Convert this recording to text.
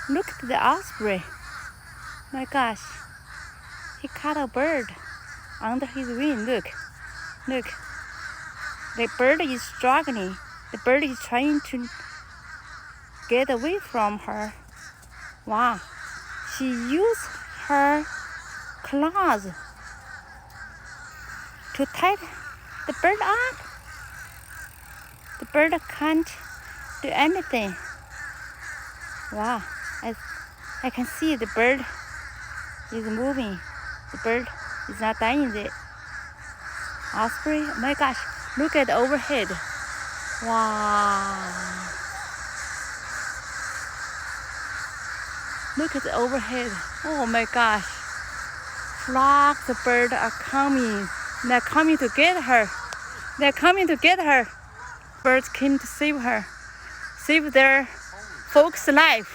Look at the osprey. My gosh. He caught a bird under his wing. Look. Look. The bird is struggling. The bird is trying to get away from her. Wow. She used her claws to tie the bird up. The bird can't do anything. Wow. I can see the bird is moving. The bird is not dying. The osprey, oh my gosh, look at overhead. Wow. Look at the overhead. Oh my gosh. Flocks of birds are coming. They're coming to get her. They're coming to get her. Birds came to save her. Save their folks' life.